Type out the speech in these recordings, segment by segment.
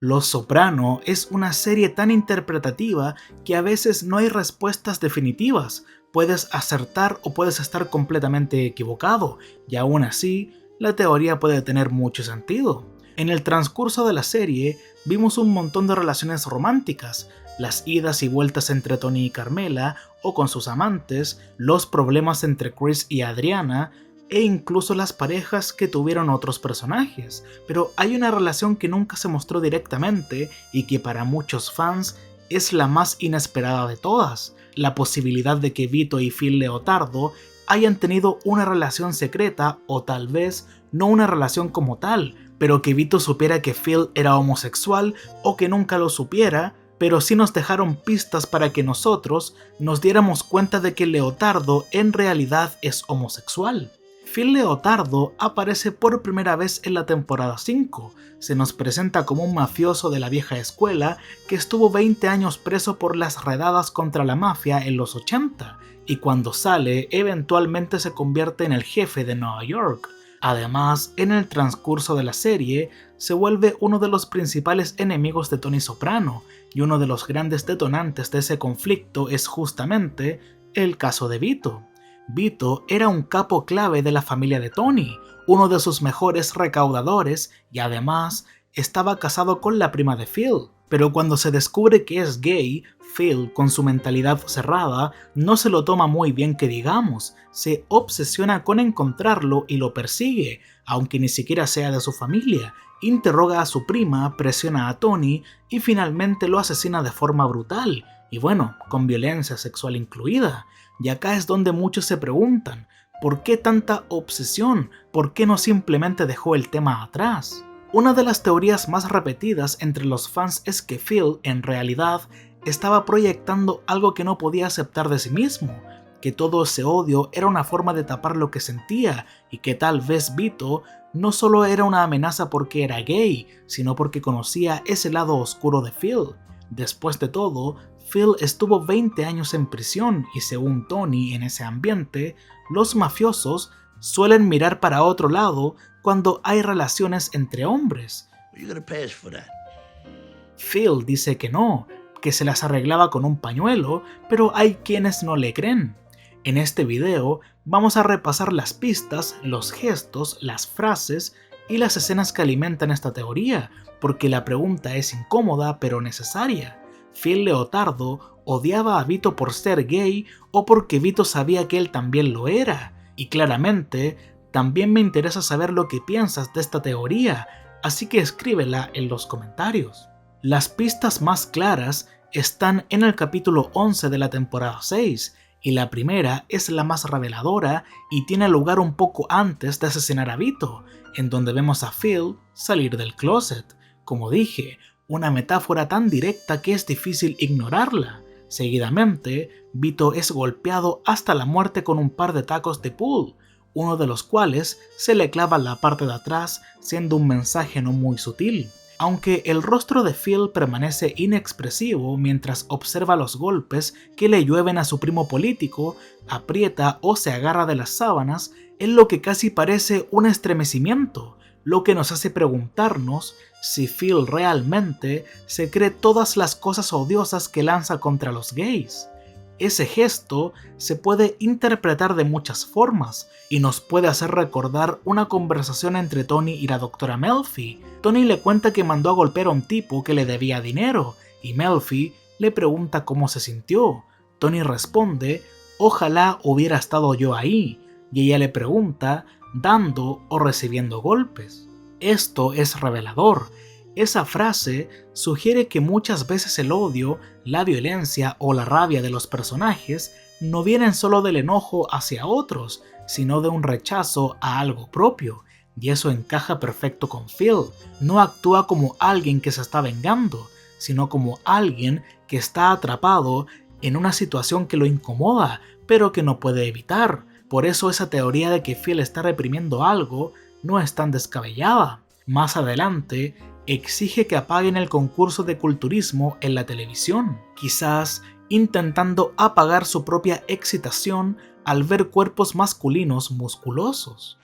Los Soprano es una serie tan interpretativa que a veces no hay respuestas definitivas. Puedes acertar o puedes estar completamente equivocado, y aún así, la teoría puede tener mucho sentido. En el transcurso de la serie, vimos un montón de relaciones románticas, las idas y vueltas entre Tony y Carmela, o con sus amantes, los problemas entre Chris y Adriana, e incluso las parejas que tuvieron otros personajes, pero hay una relación que nunca se mostró directamente y que para muchos fans es la más inesperada de todas, la posibilidad de que Vito y Phil Leotardo hayan tenido una relación secreta o tal vez no una relación como tal, pero que Vito supiera que Phil era homosexual o que nunca lo supiera, pero sí nos dejaron pistas para que nosotros nos diéramos cuenta de que Leotardo en realidad es homosexual. Phil Leotardo aparece por primera vez en la temporada 5. Se nos presenta como un mafioso de la vieja escuela que estuvo 20 años preso por las redadas contra la mafia en los 80, y cuando sale eventualmente se convierte en el jefe de Nueva York. Además, en el transcurso de la serie, se vuelve uno de los principales enemigos de Tony Soprano, y uno de los grandes detonantes de ese conflicto es justamente el caso de Vito. Vito era un capo clave de la familia de Tony, uno de sus mejores recaudadores y además estaba casado con la prima de Phil. Pero cuando se descubre que es gay, Phil, con su mentalidad cerrada, no se lo toma muy bien que digamos, se obsesiona con encontrarlo y lo persigue, aunque ni siquiera sea de su familia, interroga a su prima, presiona a Tony y finalmente lo asesina de forma brutal, y bueno, con violencia sexual incluida. Y acá es donde muchos se preguntan, ¿por qué tanta obsesión? ¿Por qué no simplemente dejó el tema atrás? Una de las teorías más repetidas entre los fans es que Phil, en realidad, estaba proyectando algo que no podía aceptar de sí mismo, que todo ese odio era una forma de tapar lo que sentía y que tal vez Vito no solo era una amenaza porque era gay, sino porque conocía ese lado oscuro de Phil. Después de todo, Phil estuvo 20 años en prisión y según Tony en ese ambiente, los mafiosos suelen mirar para otro lado cuando hay relaciones entre hombres. Phil dice que no, que se las arreglaba con un pañuelo, pero hay quienes no le creen. En este video vamos a repasar las pistas, los gestos, las frases y las escenas que alimentan esta teoría, porque la pregunta es incómoda pero necesaria. ¿Phil Leotardo odiaba a Vito por ser gay o porque Vito sabía que él también lo era? Y claramente, también me interesa saber lo que piensas de esta teoría, así que escríbela en los comentarios. Las pistas más claras están en el capítulo 11 de la temporada 6, y la primera es la más reveladora y tiene lugar un poco antes de asesinar a Vito, en donde vemos a Phil salir del closet. Como dije, una metáfora tan directa que es difícil ignorarla. Seguidamente, Vito es golpeado hasta la muerte con un par de tacos de pool, uno de los cuales se le clava en la parte de atrás, siendo un mensaje no muy sutil. Aunque el rostro de Phil permanece inexpresivo mientras observa los golpes que le llueven a su primo político, aprieta o se agarra de las sábanas en lo que casi parece un estremecimiento, lo que nos hace preguntarnos si Phil realmente se cree todas las cosas odiosas que lanza contra los gays. Ese gesto se puede interpretar de muchas formas y nos puede hacer recordar una conversación entre Tony y la doctora Melfi. Tony le cuenta que mandó a golpear a un tipo que le debía dinero y Melfi le pregunta cómo se sintió. Tony responde, ojalá hubiera estado yo ahí, y ella le pregunta, dando o recibiendo golpes. Esto es revelador. Esa frase sugiere que muchas veces el odio, la violencia o la rabia de los personajes no vienen solo del enojo hacia otros, sino de un rechazo a algo propio, y eso encaja perfecto con Phil. No actúa como alguien que se está vengando, sino como alguien que está atrapado en una situación que lo incomoda, pero que no puede evitar. Por eso esa teoría de que Phil está reprimiendo algo no es tan descabellada. Más adelante, exige que apaguen el concurso de culturismo en la televisión, quizás intentando apagar su propia excitación al ver cuerpos masculinos musculosos.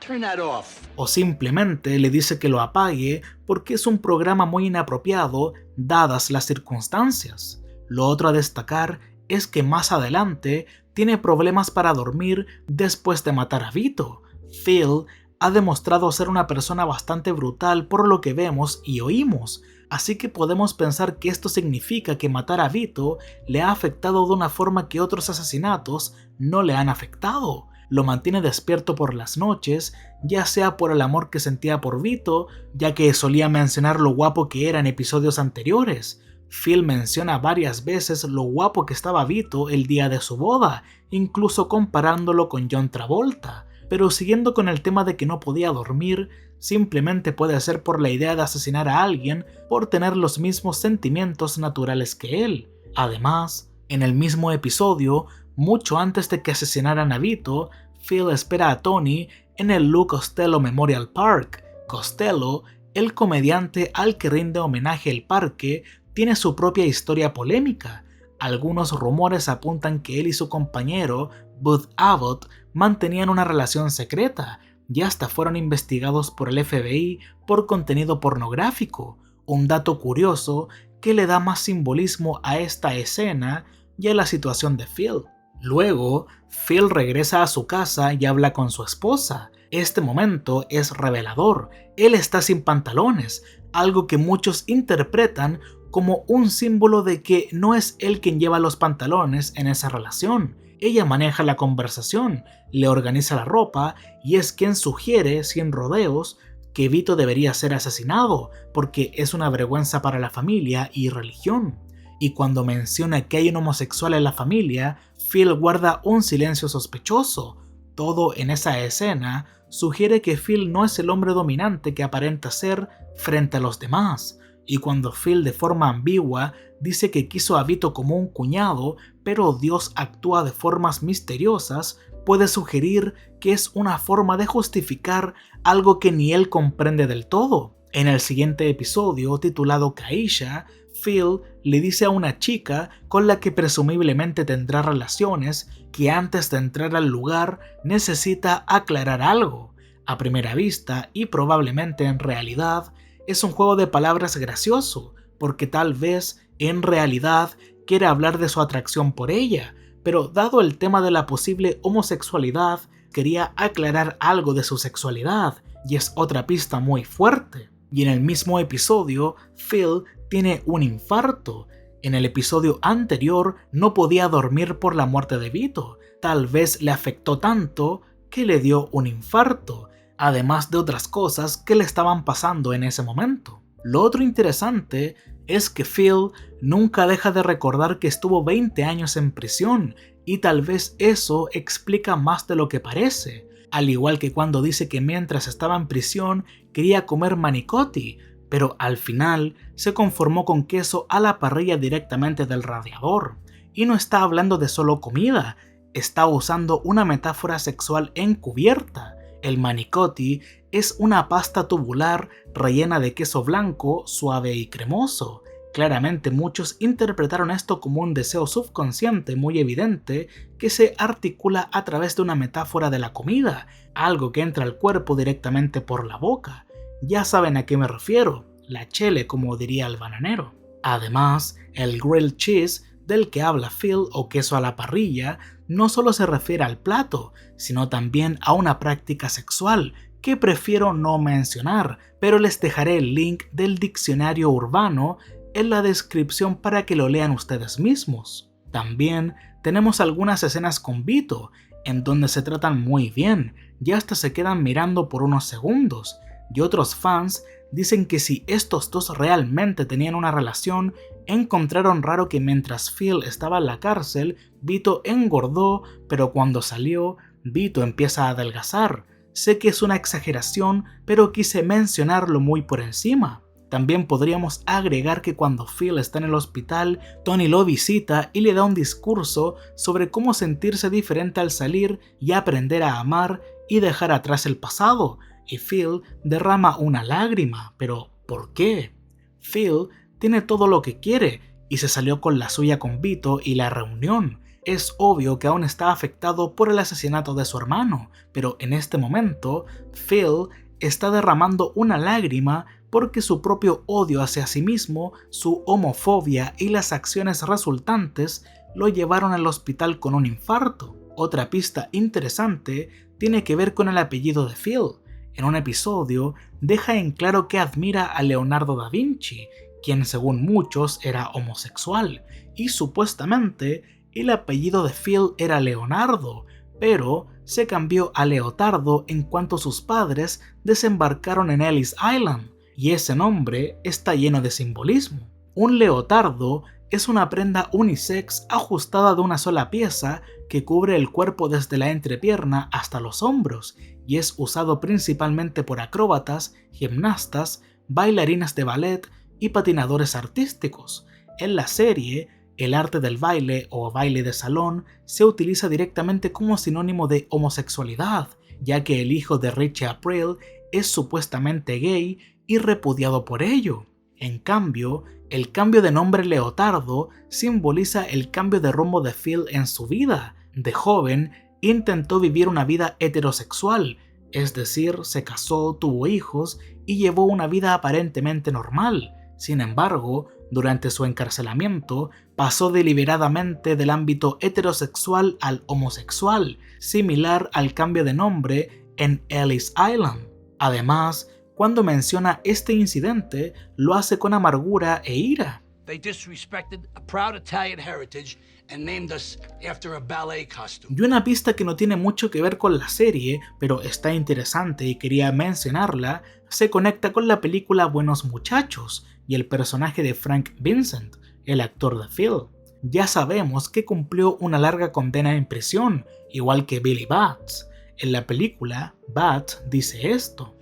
Turn that off. O simplemente le dice que lo apague porque es un programa muy inapropiado dadas las circunstancias. Lo otro a destacar es que más adelante tiene problemas para dormir después de matar a Vito. Phil ha demostrado ser una persona bastante brutal por lo que vemos y oímos, así que podemos pensar que esto significa que matar a Vito le ha afectado de una forma que otros asesinatos no le han afectado. Lo mantiene despierto por las noches, ya sea por el amor que sentía por Vito, ya que solía mencionar lo guapo que era en episodios anteriores. Phil menciona varias veces lo guapo que estaba Vito el día de su boda, incluso comparándolo con John Travolta. Pero siguiendo con el tema de que no podía dormir, simplemente puede ser por la idea de asesinar a alguien por tener los mismos sentimientos naturales que él. Además, en el mismo episodio, mucho antes de que asesinaran a Vito, Phil espera a Tony en el Lou Costello Memorial Park. Costello, el comediante al que rinde homenaje el parque, tiene su propia historia polémica. Algunos rumores apuntan que él y su compañero, Bud Abbott, mantenían una relación secreta y hasta fueron investigados por el FBI por contenido pornográfico, un dato curioso que le da más simbolismo a esta escena y a la situación de Phil. Luego, Phil regresa a su casa y habla con su esposa. Este momento es revelador, él está sin pantalones, algo que muchos interpretan como un símbolo de que no es él quien lleva los pantalones en esa relación. Ella maneja la conversación, le organiza la ropa y es quien sugiere, sin rodeos, que Vito debería ser asesinado porque es una vergüenza para la familia y religión. Y cuando menciona que hay un homosexual en la familia, Phil guarda un silencio sospechoso. Todo en esa escena sugiere que Phil no es el hombre dominante que aparenta ser frente a los demás. Y cuando Phil de forma ambigua dice que quiso a Vito como un cuñado, pero Dios actúa de formas misteriosas, puede sugerir que es una forma de justificar algo que ni él comprende del todo. En el siguiente episodio, titulado Kaisha, Phil le dice a una chica con la que presumiblemente tendrá relaciones que antes de entrar al lugar necesita aclarar algo. A primera vista, y probablemente en realidad, es un juego de palabras gracioso, porque tal vez en realidad quiere hablar de su atracción por ella, pero dado el tema de la posible homosexualidad, quería aclarar algo de su sexualidad, y es otra pista muy fuerte. Y en el mismo episodio, Phil tiene un infarto. En el episodio anterior no podía dormir por la muerte de Vito, tal vez le afectó tanto que le dio un infarto, además de otras cosas que le estaban pasando en ese momento. Lo otro interesante es que Phil nunca deja de recordar que estuvo 20 años en prisión y tal vez eso explica más de lo que parece, al igual que cuando dice que mientras estaba en prisión quería comer manicotti, pero al final se conformó con queso a la parrilla directamente del radiador. Y no está hablando de solo comida, está usando una metáfora sexual encubierta. El manicotti es una pasta tubular rellena de queso blanco, suave y cremoso. Claramente muchos interpretaron esto como un deseo subconsciente muy evidente que se articula a través de una metáfora de la comida, algo que entra al cuerpo directamente por la boca. Ya saben a qué me refiero, la chele como diría el bananero. Además, el grilled cheese del que habla Phil o queso a la parrilla no solo se refiere al plato, sino también a una práctica sexual que prefiero no mencionar, pero les dejaré el link del diccionario urbano en la descripción para que lo lean ustedes mismos. También tenemos algunas escenas con Vito, en donde se tratan muy bien y hasta se quedan mirando por unos segundos, y otros fans dicen que si estos dos realmente tenían una relación, encontraron raro que mientras Phil estaba en la cárcel, Vito engordó, pero cuando salió, Vito empieza a adelgazar. Sé que es una exageración, pero quise mencionarlo muy por encima. También podríamos agregar que cuando Phil está en el hospital, Tony lo visita y le da un discurso sobre cómo sentirse diferente al salir y aprender a amar y dejar atrás el pasado. Y Phil derrama una lágrima, pero ¿por qué? Phil tiene todo lo que quiere y se salió con la suya con Vito y la reunión. Es obvio que aún está afectado por el asesinato de su hermano, pero en este momento, Phil está derramando una lágrima porque su propio odio hacia sí mismo, su homofobia y las acciones resultantes lo llevaron al hospital con un infarto. Otra pista interesante tiene que ver con el apellido de Phil. En un episodio deja en claro que admira a Leonardo da Vinci, quien según muchos era homosexual, y supuestamente el apellido de Phil era Leonardo, pero se cambió a Leotardo en cuanto sus padres desembarcaron en Ellis Island, y ese nombre está lleno de simbolismo. Un leotardo es una prenda unisex ajustada de una sola pieza que cubre el cuerpo desde la entrepierna hasta los hombros y es usado principalmente por acróbatas, gimnastas, bailarinas de ballet y patinadores artísticos. En la serie, el arte del baile o baile de salón se utiliza directamente como sinónimo de homosexualidad, ya que el hijo de Richie April es supuestamente gay y repudiado por ello. En cambio, el cambio de nombre Leotardo simboliza el cambio de rumbo de Phil en su vida. De joven, intentó vivir una vida heterosexual, es decir, se casó, tuvo hijos y llevó una vida aparentemente normal. Sin embargo, durante su encarcelamiento, pasó deliberadamente del ámbito heterosexual al homosexual, similar al cambio de nombre en Ellis Island. Además, cuando menciona este incidente, lo hace con amargura e ira. Y una pista que no tiene mucho que ver con la serie, pero está interesante y quería mencionarla, se conecta con la película Buenos Muchachos y el personaje de Frank Vincent, el actor de Phil. Ya sabemos que cumplió una larga condena en prisión, igual que Billy Batts. En la película, Batts dice esto.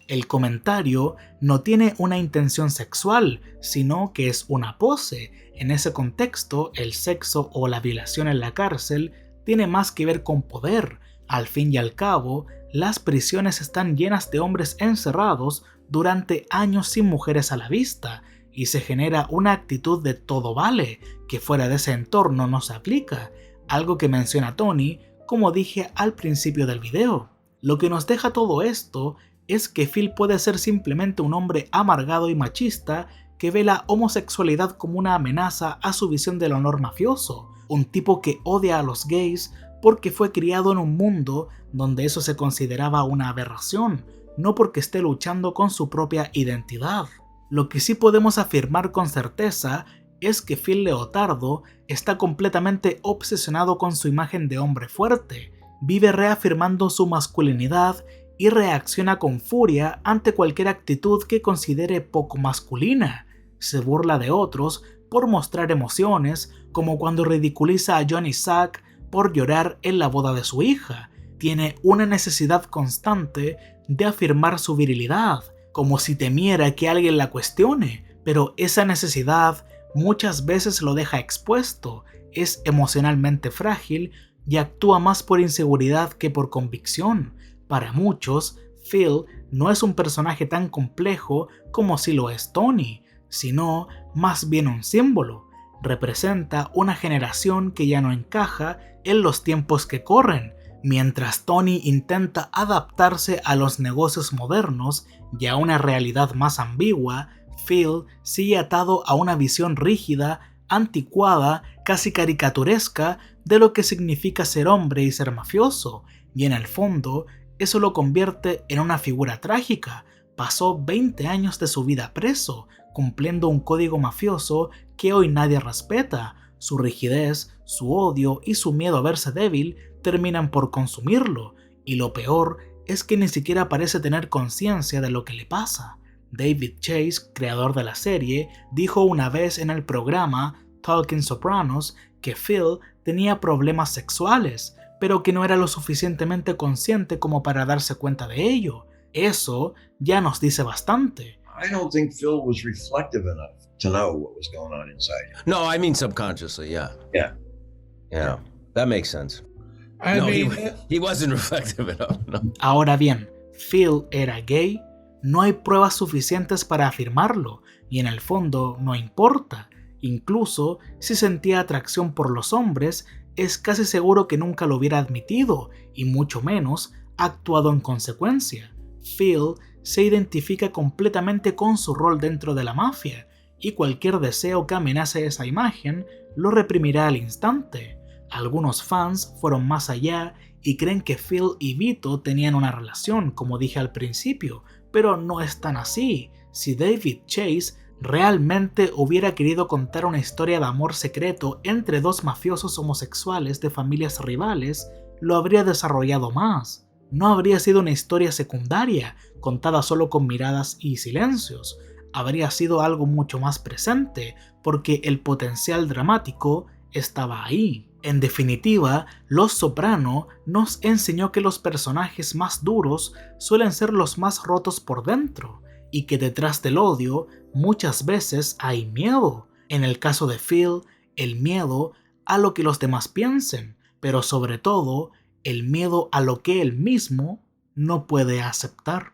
El comentario no tiene una intención sexual, sino que es una pose. En ese contexto, el sexo o la violación en la cárcel tiene más que ver con poder. Al fin y al cabo, las prisiones están llenas de hombres encerrados durante años sin mujeres a la vista, y se genera una actitud de todo vale, que fuera de ese entorno no se aplica, algo que menciona Tony, como dije al principio del video. Lo que nos deja todo esto es que Phil puede ser simplemente un hombre amargado y machista que ve la homosexualidad como una amenaza a su visión del honor mafioso, un tipo que odia a los gays porque fue criado en un mundo donde eso se consideraba una aberración, no porque esté luchando con su propia identidad. Lo que sí podemos afirmar con certeza es que Phil Leotardo está completamente obsesionado con su imagen de hombre fuerte, vive reafirmando su masculinidad y reacciona con furia ante cualquier actitud que considere poco masculina. Se burla de otros por mostrar emociones, como cuando ridiculiza a Johnny Sack por llorar en la boda de su hija. Tiene una necesidad constante de afirmar su virilidad, como si temiera que alguien la cuestione, pero esa necesidad muchas veces lo deja expuesto, es emocionalmente frágil y actúa más por inseguridad que por convicción. Para muchos, Phil no es un personaje tan complejo como si lo es Tony, sino más bien un símbolo. Representa una generación que ya no encaja en los tiempos que corren. Mientras Tony intenta adaptarse a los negocios modernos y a una realidad más ambigua, Phil sigue atado a una visión rígida, anticuada, casi caricaturesca de lo que significa ser hombre y ser mafioso, y en el fondo eso lo convierte en una figura trágica. Pasó 20 años de su vida preso, cumpliendo un código mafioso que hoy nadie respeta. Su rigidez, su odio y su miedo a verse débil terminan por consumirlo, y lo peor es que ni siquiera parece tener conciencia de lo que le pasa. David Chase, creador de la serie, dijo una vez en el programa Talking Sopranos que Phil tenía problemas sexuales, pero que no era lo suficientemente consciente como para darse cuenta de ello. Eso ya nos dice bastante. I don't think Phil was reflective enough to know what was going on inside him. No, I mean subconsciously, yeah. Yeah, that makes sense. He wasn't reflective enough, no. Ahora bien, Phil era gay, no hay pruebas suficientes para afirmarlo, y en el fondo no importa. Incluso si sentía atracción por los hombres, es casi seguro que nunca lo hubiera admitido y mucho menos actuado en consecuencia. Phil se identifica completamente con su rol dentro de la mafia y cualquier deseo que amenace esa imagen lo reprimirá al instante. Algunos fans fueron más allá y creen que Phil y Vito tenían una relación, como dije al principio, pero no es tan así. Si David Chase realmente hubiera querido contar una historia de amor secreto entre dos mafiosos homosexuales de familias rivales, lo habría desarrollado más. No habría sido una historia secundaria, contada solo con miradas y silencios. Habría sido algo mucho más presente, porque el potencial dramático estaba ahí. En definitiva, Los Soprano nos enseñó que los personajes más duros suelen ser los más rotos por dentro, y que detrás del odio muchas veces hay miedo. En el caso de Phil, el miedo a lo que los demás piensen, pero sobre todo, el miedo a lo que él mismo no puede aceptar.